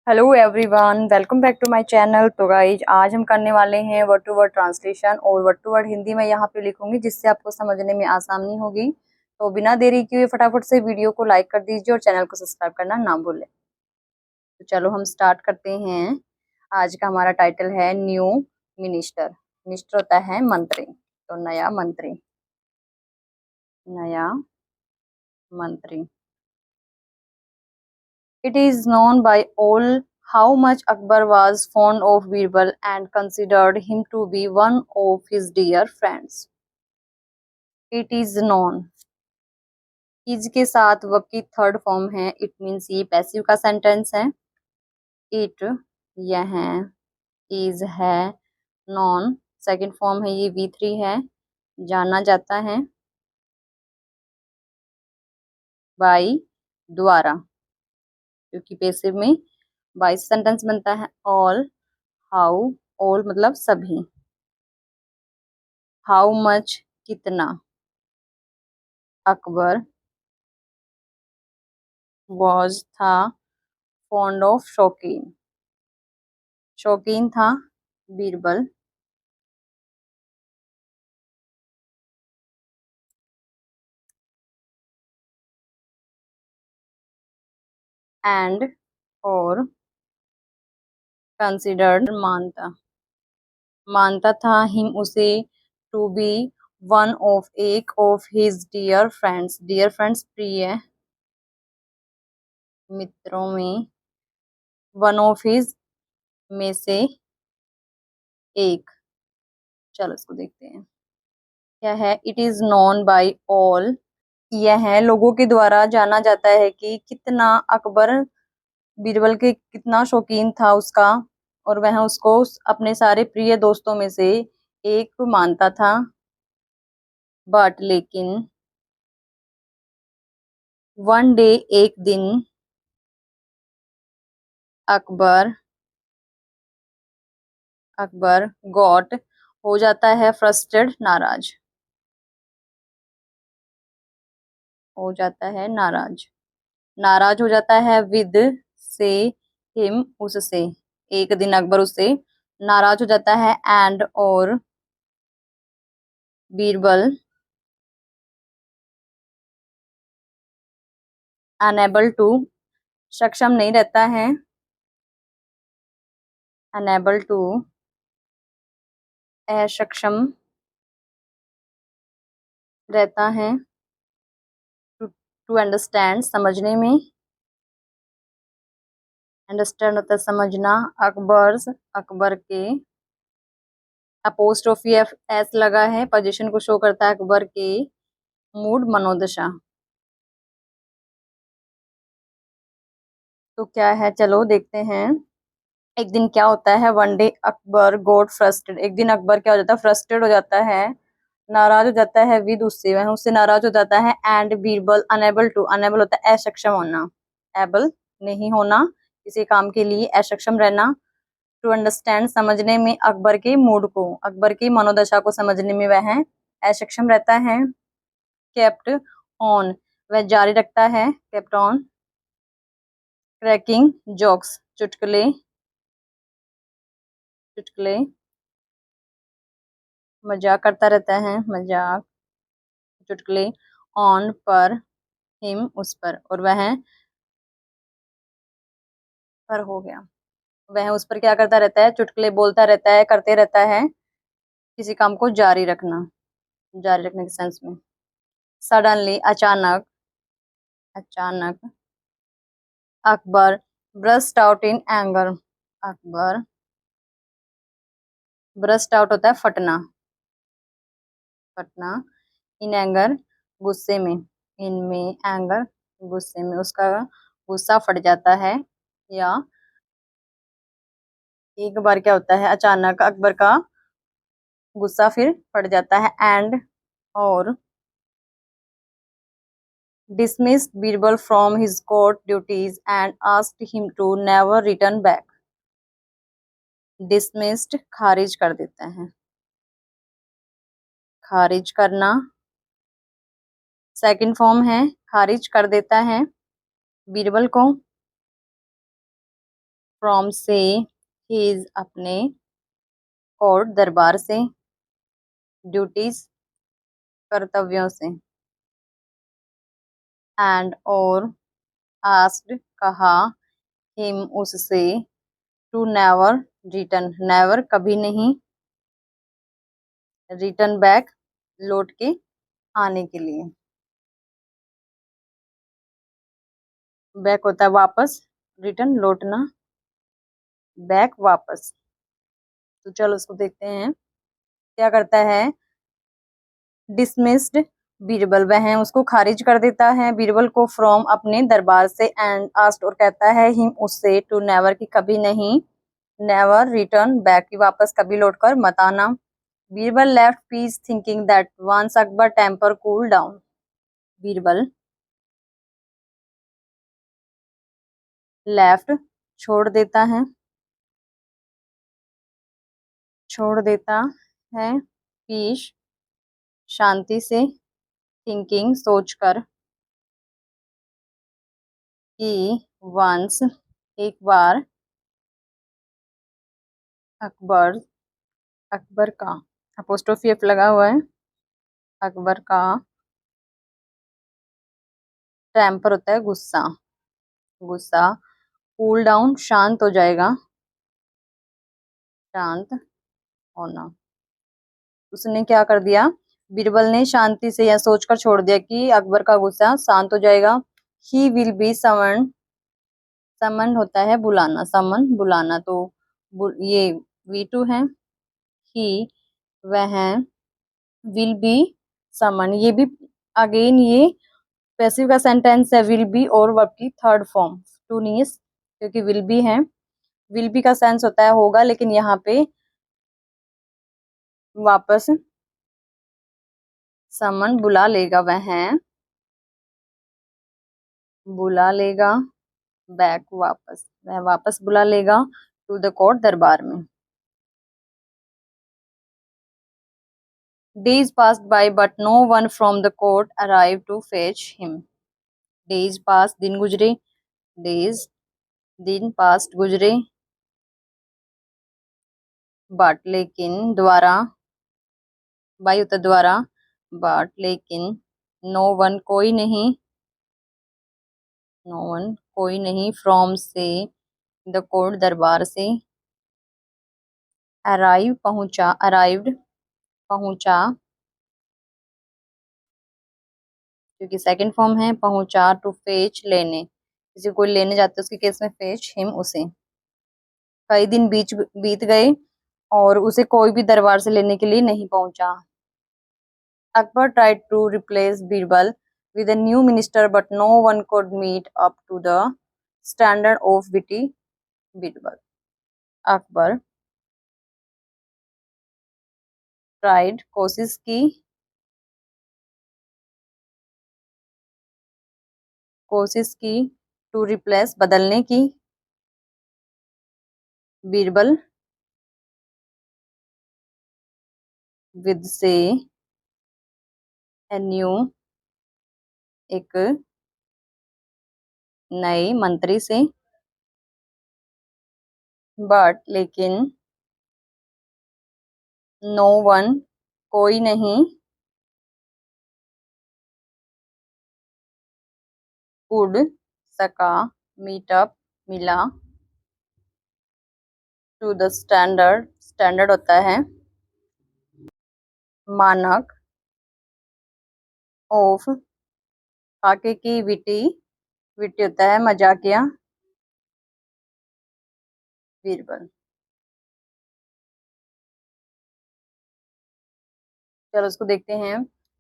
Hello everyone, welcome back to my channel. तो guys आज हम करने वाले हैं वर्ड टू वर्ड ट्रांसलेशन और वर्ड टू वर्ड हिंदी में यहाँ पे लिखूंगी जिससे आपको समझने में आसानी होगी। तो बिना देरी किए फटाफट से वीडियो को लाइक कर दीजिए और चैनल को सब्सक्राइब करना ना भूलें। तो चलो हम स्टार्ट करते हैं। आज का हमारा टाइटल है न्यू मिनिस्टर। मिनिस्टर होता है मंत्री, तो नया मंत्री, नया मंत्री। It is known by all how much Akbar was fond of Birbal and considered him to be one of his dear friends. It is known. Is के साथ वर्ब की थर्ड फॉर्म है। इट मीन्स ये passive का sentence है। It यह is है, non second form है, ये V3 है, जाना जाता है, बाई द्वारा, क्योंकि पैसिव में बाई सेंटेंस बनता है। ऑल हाउ, ऑल मतलब सभी, हाउ मच कितना, अकबर वॉज था, फॉन्ड ऑफ शौकीन, शौकीन था बीरबल, एंड और कंसिडर्ड मानता, मानता था हिम उसे, टू बी वन ऑफ एक of his dear friends, dear friends प्रिय मित्रों में, वन ऑफ हिज में से एक। चलो इसको देखते हैं क्या है। It is known by all, यह लोगों के द्वारा जाना जाता है कि कितना अकबर बीरबल के कितना शौकीन था उसका, और वह उसको अपने सारे प्रिय दोस्तों में से एक मानता था। बट लेकिन, वन डे एक दिन, अकबर अकबर गॉट हो जाता है फ्रस्ट्रेटेड नाराज, हो जाता है नाराज, नाराज हो जाता है विद से, हिम उससे, एक दिन अकबर उससे नाराज हो जाता है। एंड और बीरबल अनेबल टू, सक्षम नहीं रहता है, अनेबल टू असक्षम रहता है, टू अंडरस्टैंड समझने में, अंडरस्टैंड होता है समझना। अकबर्स अकबर के, अपोस्ट्रोफी एफ एस लगा है, पोजीशन को शो करता है, अकबर के मूड मनोदशा। तो क्या है चलो देखते हैं। एक दिन क्या होता है, one day Akbar got frustrated, एक दिन अकबर क्या हो जाता है, फ्रस्ट्रेटेड हो जाता है, नाराज हो जाता है विद उससे, वह उससे नाराज हो जाता है। And Birbal unable to, unable होता है असक्षम होना, एबल नहीं होना किसी काम के लिए, असक्षम रहना। टू अंडरस्टैंड समझने में, अकबर के मूड को, अकबर की मनोदशा को समझने में वह असक्षम रहता है। केप्ट ऑन, वह जारी रखता है, केप्ट ऑन क्रैकिंग जोक्स, चुटकुले, चुटकुले मजाक करता रहता है, मजाक चुटकुले, ऑन पर, हिम उस पर, और वह पर हो गया, वह उस पर क्या करता रहता है, चुटकुले बोलता रहता है, करते रहता है, किसी काम को जारी रखना, जारी रखने के सेंस में। सडनली अचानक, अचानक Akbar burst out in anger, Akbar burst out होता है फटना, फटना, इन एंगर गुस्से में, इनमें एंगर गुस्से में, उसका गुस्सा फट जाता है। या एक बार क्या होता है, अचानक अकबर का गुस्सा फिर फट जाता है। एंड और dismissed Birbal from his court duties and asked him to never return back. Dismissed खारिज कर देता है, खारिज करना सेकंड फॉर्म है, खारिज कर देता है बीरबल को, फ्रॉम से हिज अपने, कोर्ट दरबार से, ड्यूटीज कर्तव्यों से, एंड और आस्क्ड कहा, हिम उससे, टू नेवर रिटर्न नेवर कभी नहीं, रिटर्न बैक लौट के आने के लिए। बैक होता है वापस, रिटर्न लौटना, बैक वापस। तो चलो उसको देखते हैं क्या करता है। डिसमिस्ड बीरबल, वह उसको खारिज कर देता है बीरबल को, फ्रॉम अपने दरबार से, एंड आस्क्ड और कहता है, हिम उससे, टू नेवर की कभी नहीं, नेवर रिटर्न बैक की वापस कभी लौटकर मत आना। Birbal left peace thinking that once Akbar temper cool down, Birbal left छोड़ देता है, छोड़ देता है, पीस शांति से, थिंकिंग सोचकर, कि वंस एक बार, अकबर अकबर का, अपोस्ट्रोफी एफ लगा हुआ है, अकबर का टेम्पर होता है गुस्सा, गुस्सा कूल डाउन शांत हो जाएगा, शांत होना। उसने क्या कर दिया, बीरबल ने शांति से यह सोचकर छोड़ दिया कि अकबर का गुस्सा शांत हो जाएगा। ही विल बी समन, समन होता है बुलाना, समन बुलाना, तो ये V2 है। ही वह विल बी समन, ये भी अगेन ये पैसिव का सेंटेंस है, विल बी और वर्ब की थर्ड फॉर्म, टू नहीं है क्योंकि विल बी है। विल बी का सेंस होता है होगा, लेकिन यहाँ पे वापस समन बुला लेगा, वह बुला लेगा, बैक वापस, वह वापस बुला लेगा, टू द कोर्ट दरबार में। Days passed by but no one from the court arrived to fetch him. Days passed, दिन गुजरे, days दिन passed गुजरे, but लेकिन, द्वारा, by होता द्वारा, but लेकिन, no one कोई नहीं, no one कोई नहीं, from से, the court दरबार से, arrive पहुंचा, arrived पहुंचा, क्योंकि सेकंड फॉर्म है, पहुंचा, टू फेच लेने, किसी को लेने जाते उसके केस में फेच हिम उसे। कई दिन बीत गए और उसे कोई भी दरबार से लेने के लिए नहीं पहुंचा। Akbar tried to replace Birbal with a new minister but no one could meet up to the standard of witty Birbal. Akbar tried कोशिश की, टू रिप्लेस बदलने की, बीरबल विद से, ए न्यू एक नए मंत्री से, बट लेकिन, नो वन कोई नहीं, कुड सका, मीटअप मिला, टू द स्टैंडर्ड, स्टैंडर्ड होता है मानक, ऑफ काके की, विटी, विटी होता है मजाकिया, बीरबल। चलो उसको देखते हैं।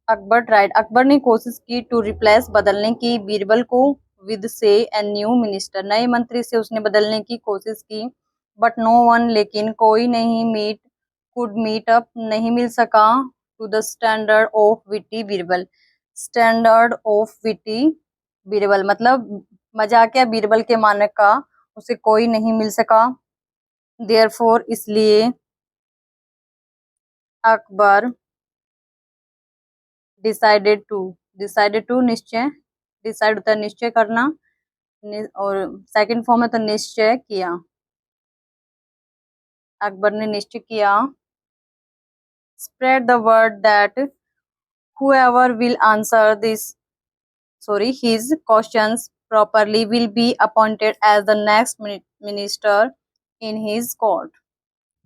अकबर ट्राइड, अकबर ने कोशिश की, टू रिप्लेस बदलने की, बीरबल को, विद से, ए न्यू मिनिस्टर नए मंत्री से उसने बदलने की कोशिश की, बट नो वन लेकिन कोई नहीं, मीट कुड मीट अप नहीं मिल सका, to the standard of witty Birbal, standard of witty Birbal मतलब मजाकिया बीरबल के मानक का उसे कोई नहीं मिल सका। देयरफॉर इसलिए, अकबर डिसाइडेड टू निश्चय, डिसाइड होता है निश्चय करना, और सेकंड फॉर्म है तो निश्चय किया, अकबर ने निश्चय किया, spread the word that whoever will answer his questions properly will be appointed as the next minister in his court.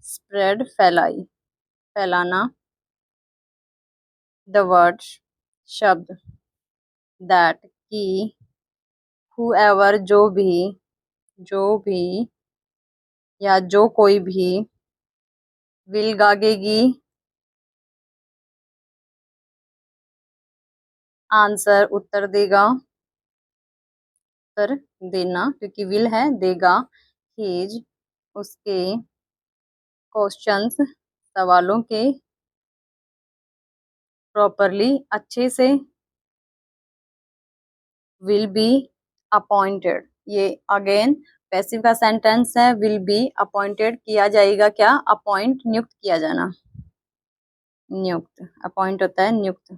Spread, फैलाना, the word, शब्द, that, कि, whoever, जो भी या जो कोई भी, will गागेगी, आंसर उत्तर देगा, उत्तर देना, क्योंकि विल है देगा, हिज उसके, क्वेश्चंस सवालों के, प्रॉपरली अच्छे से, विल बी अपॉइंटेड, ये अगेन पैसिव का सेंटेंस है, विल बी अपॉइंटेड किया जाएगा, क्या अपॉइंट नियुक्त किया जाना, नियुक्त अपॉइंट होता है नियुक्त,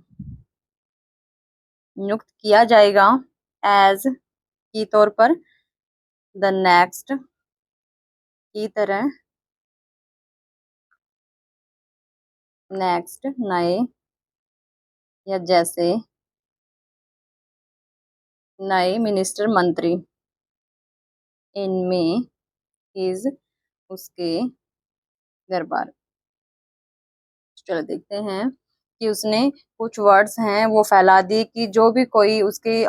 नियुक्त किया जाएगा, एज की तौर पर, द नेक्स्ट की तरह, नेक्स्ट नए या जैसे, नए मिनिस्टर मंत्री, इनमें हिज उसके दरबार। चलो देखते हैं कि उसने कुछ वर्ड्स हैं वो फैला दी कि जो भी कोई उसके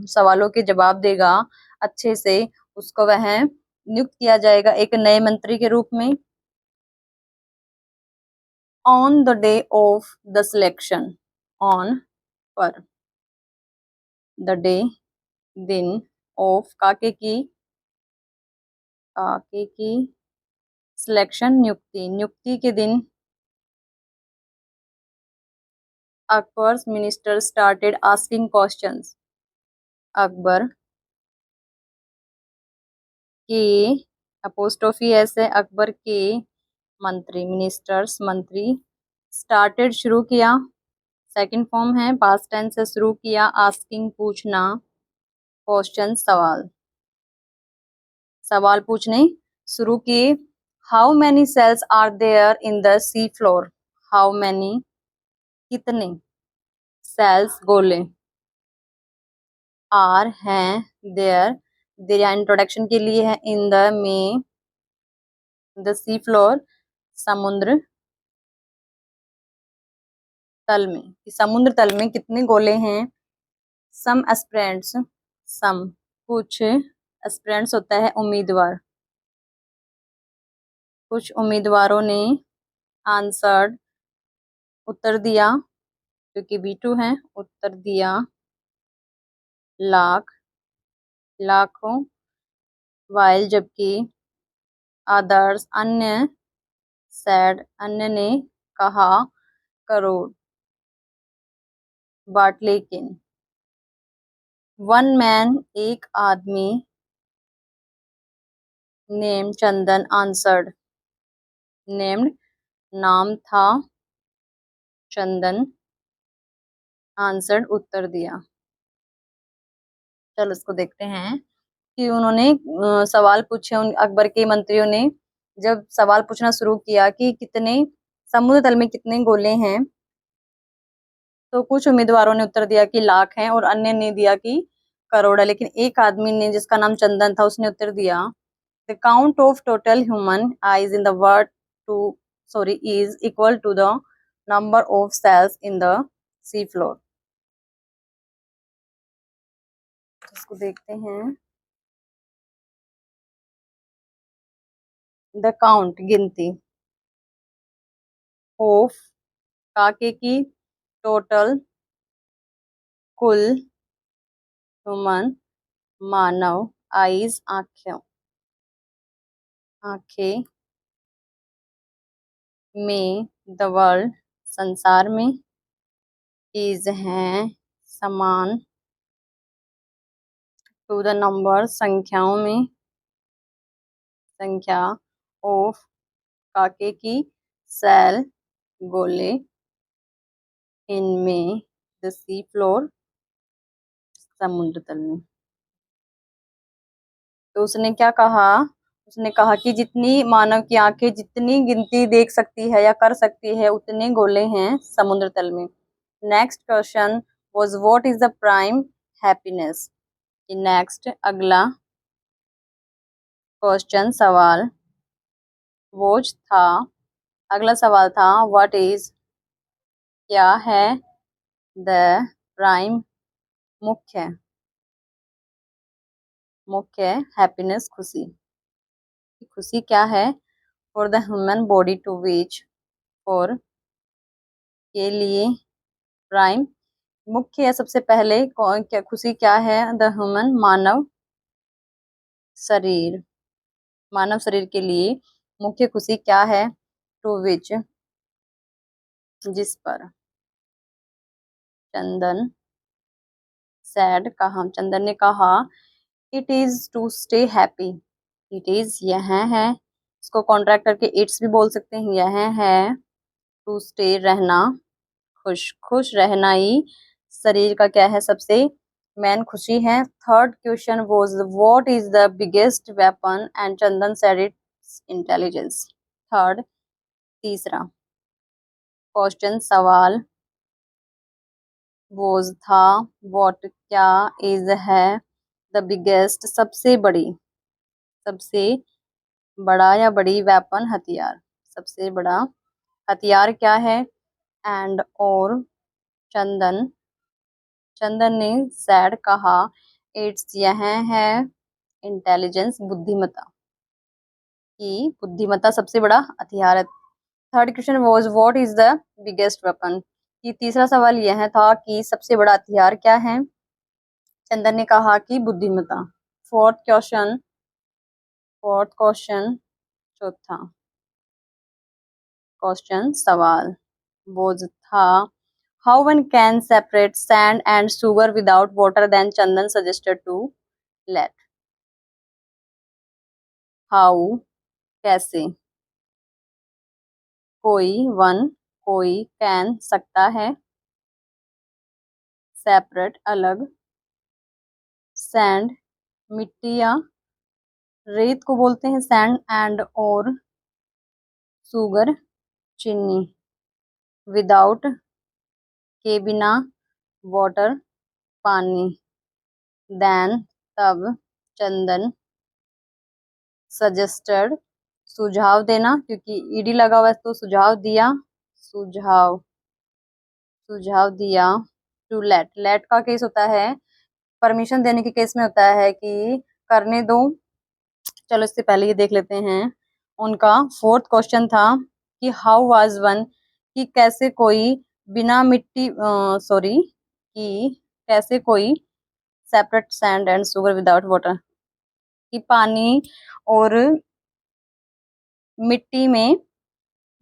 सवालों के जवाब देगा अच्छे से, उसको वह नियुक्त किया जाएगा एक नए मंत्री के रूप में। On the day of the selection, on पर, द डे दिन, ऑफ काके की सिलेक्शन नियुक्ति, नियुक्ति के दिन, Akbar's minister started asking questions, Akbar के अपोस्ट्रोफी ऐसे अकबर के मंत्री, मिनिस्टर्स मंत्री, स्टार्टेड शुरू किया, सेकंड फॉर्म है पास्ट टेंस से शुरू किया, आस्किंग पूछना, क्वेश्चन सवाल, सवाल पूछने शुरू किए। How many cells are there in the sea floor, how many कितने, सेल्स गोले, आर हैं, देयर देयर इंट्रोडक्शन के लिए है, इन द में, द सी फ्लोर समुद्र तल में, समुद्र तल में कितने गोले हैं। सम एस्पिरेंट्स, सम कुछ, एस्पिरेंट्स होता है उम्मीदवार, कुछ उम्मीदवारों ने, आंसर्ड उत्तर दिया, क्योंकि B2 है, उत्तर दिया, लाख लाखों, वाइल जबकि, अदर्स अन्य, सैड अन्य ने, कहा, करोड़, बट लेकिन, वन मैन एक आदमी, नेम चंदन, आंसर्ड नेम्ड नाम था, चंदन आंसर्ड उत्तर दिया। चलो इसको देखते हैं कि उन्होंने सवाल पूछे, उन अकबर के मंत्रियों ने जब सवाल पूछना शुरू किया कि कितने समुद्र तल में कितने गोले हैं, तो कुछ उम्मीदवारों ने उत्तर दिया कि लाख हैं और अन्य ने दिया कि करोड़ है, लेकिन एक आदमी ने जिसका नाम चंदन था उसने उत्तर दिया, the count of total human eyes in the world to is equal to the number of cells in the sea floor. इसको देखते हैं, द काउंट गिनती, ऑफ काके की, टोटल कुल, ह्यूमन मानव, आईज आंखें, में, द वर्ल्ड संसार में, इज हैं समान, टू द नंबर संख्याओं में, संख्या, ऑफ काके की, सेल गोले, इनमें, द सी फ्लोर समुद्र तल में। तो उसने क्या कहा, उसने कहा कि जितनी मानव की आंखें जितनी गिनती देख सकती है या कर सकती है उतने गोले हैं समुद्र तल में। Next question was what is the prime happiness. Next अगला क्वेश्चन सवाल वो था, अगला सवाल था व्हाट इज, क्या है, द प्राइम मुख्य, मुख्य हैप्पीनेस खुशी, खुशी क्या है, for the human body to which, for के लिए, प्राइम मुख्य या सबसे पहले कौन, क्या खुशी क्या है, द ह्यूमन मानव शरीर, मानव शरीर के लिए मुख्य खुशी क्या है, टू विच जिस पर, चंदन सैड कहा, चंदन ने कहा it is to stay happy, it is यह है, इसको कॉन्ट्रैक्ट करके इट्स भी बोल सकते हैं, यह है टू स्टे रहना, खुश, खुश रहना ही शरीर का क्या है सबसे मेन खुशी है। Third question was what is the biggest weapon and Chandan said it's intelligence. Third तीसरा क्वेश्चन सवाल वाज था व्हाट क्या इज है द बिगेस्ट सबसे बड़ी, सबसे बड़ा या बड़ी वेपन हथियार, सबसे बड़ा हथियार क्या है, एंड और चंदन, चंदन ने सैड कहा इट्स यह है इंटेलिजेंस बुद्धिमत्ता, की बुद्धिमत्ता सबसे बड़ा हथियार है। Third question was what is the biggest weapon, कि तीसरा सवाल यह था कि सबसे बड़ा हथियार क्या है, चंदन ने कहा कि बुद्धिमत्ता। फोर्थ क्वेश्चन चौथा क्वेश्चन सवाल बोझ था how one can separate sand and sugar without water then Chandan suggested to let, how कैसे, कोई वन कोई, कैन सकता है, सेपरेट अलग, सैंड मिट्टी या रेत को बोलते हैं सैंड, एंड और सुगर चीनी, विदाउट के बिना, वाटर पानी, देन तब, चंदन सजेस्टेड सुझाव देना, क्योंकि ईडी लगा हुआ है तो सुझाव दिया, सुझाव, सुझाव दिया, टू लेट, लेट का केस होता है परमिशन देने के केस में होता है कि करने दो। चलो इससे पहले ये देख लेते हैं उनका। फोर्थ क्वेश्चन था कि हाउ वाज वन, कि कैसे कोई बिना मिट्टी, सॉरी, कि कैसे कोई separate sand and sugar without water, कि पानी और मिट्टी में,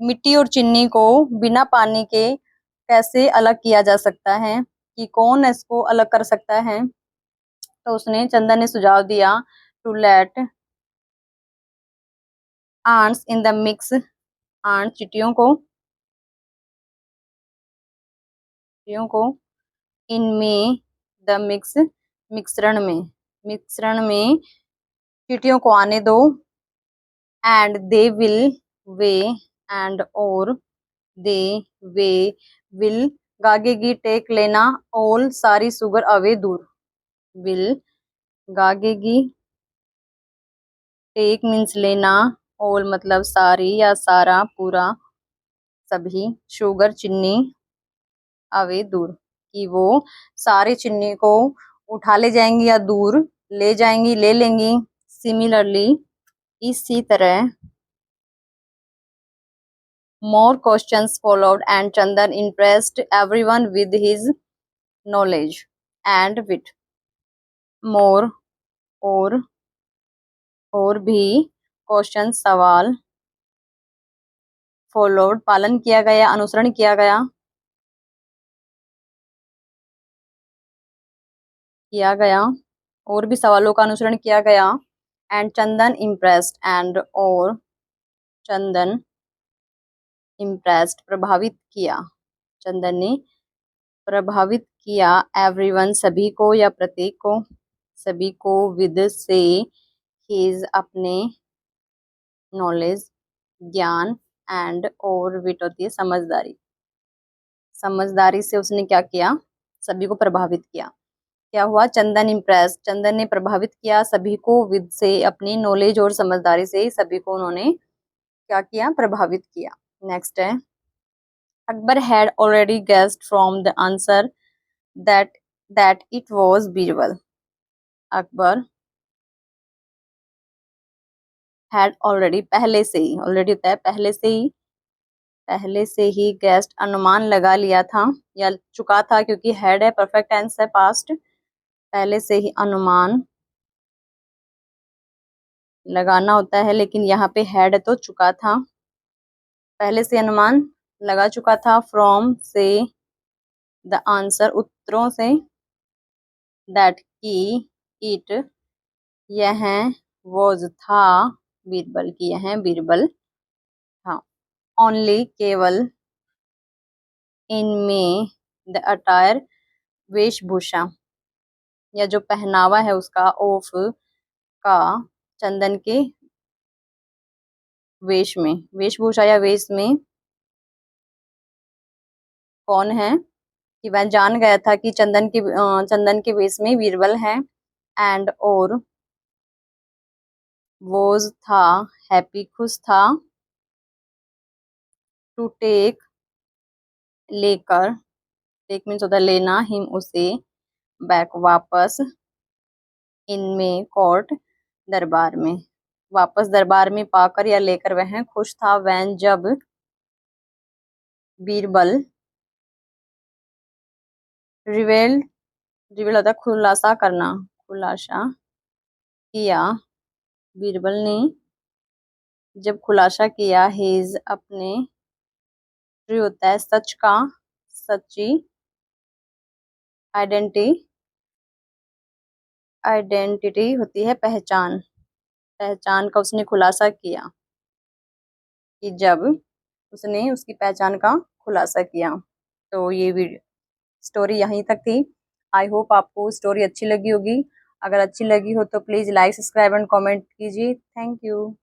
मिट्टी और चीनी को बिना पानी के कैसे अलग किया जा सकता है, कि कौन इसको अलग कर सकता है। तो उसने, चंदन ने सुझाव दिया to let ants in the mix, ant चींटियों को, चींटियों को इनमें, द मिक्स मिश्रण में, मिश्रण में चींटियों को आने दो, and they will way, and और दे वे विल गागेगी टेक लेना, ऑल सारी सुगर अवे दूर, विल गागेगी, टेक मीन्स लेना, ऑल मतलब सारी या सारा पूरा सभी, शुगर चीनी, अवे दूर, कि वो सारे चीनी को उठा ले जाएंगी या दूर ले जाएंगी, ले लेंगी। सिमिलरली इसी तरह more questions followed and Chandan impressed everyone with his knowledge and wit. more और भी क्वेश्चन सवाल फॉलोड पालन किया गया, अनुसरण किया गया, और भी सवालों का अनुसरण किया गया। एंड चंदन इम्प्रेस्ड, एंड और चंदन इम्प्रेस्ड प्रभावित किया, चंदन ने प्रभावित किया, एवरीवन सभी को या प्रत्येक को, सभी को, विद से, हिज अपने, नॉलेज ज्ञान, एंड और विट होती है समझदारी। समझदारी से उसने क्या किया, सभी को प्रभावित किया। क्या हुआ, चंदन इम्प्रेस, चंदन ने प्रभावित किया सभी को विद से, अपनी नॉलेज और समझदारी से सभी को उन्होंने क्या किया, प्रभावित किया। नेक्स्ट है, Akbar had already guessed from the answer that that it was Birbal. Akbar had already, पहले से ही, ऑलरेडी होता है पहले से ही गेस्ट, अनुमान लगा लिया था या चुका था, क्योंकि हैड है परफेक्ट टेंस है पास्ट, पहले से ही अनुमान लगाना होता है, लेकिन यहाँ पे हैड तो चुका था, पहले से अनुमान लगा चुका था, फ्रॉम से, द आंसर उत्तरों से, दैट की, इट यह, वॉज था, बीरबल की यह बीरबल था, ओनली केवल, इनमें, द अटायर वेशभूषा या जो पहनावा है उसका, ऑफ का, चंदन के वेश में, वेशभूषा या वेश में, कौन है, कि वह जान गया था कि चंदन के वेश में बीरबल है, एंड और, वोज था, हैप्पी खुश था, टू टेक लेकर, टेक मीन्स होता है लेना, हिम उसे, बैक वापस, इनमें कोर्ट दरबार में, वापस दरबार में पाकर या लेकर वह खुश था, वैन जब, बीरबल, रिवेल, रिवेल होता है खुलासा करना, खुलासा किया, बीरबल ने जब खुलासा किया, हिज अपने, ट्रू होता है सच का, सच्ची, आइडेंटिटी, आइडेंटिटी होती है पहचान, पहचान का उसने खुलासा किया, कि जब उसने उसकी पहचान का खुलासा किया। तो ये वीडियो स्टोरी यहीं तक थी। आई होप आपको स्टोरी अच्छी लगी होगी। अगर अच्छी लगी हो तो please like, subscribe and comment कीजिए। Thank you.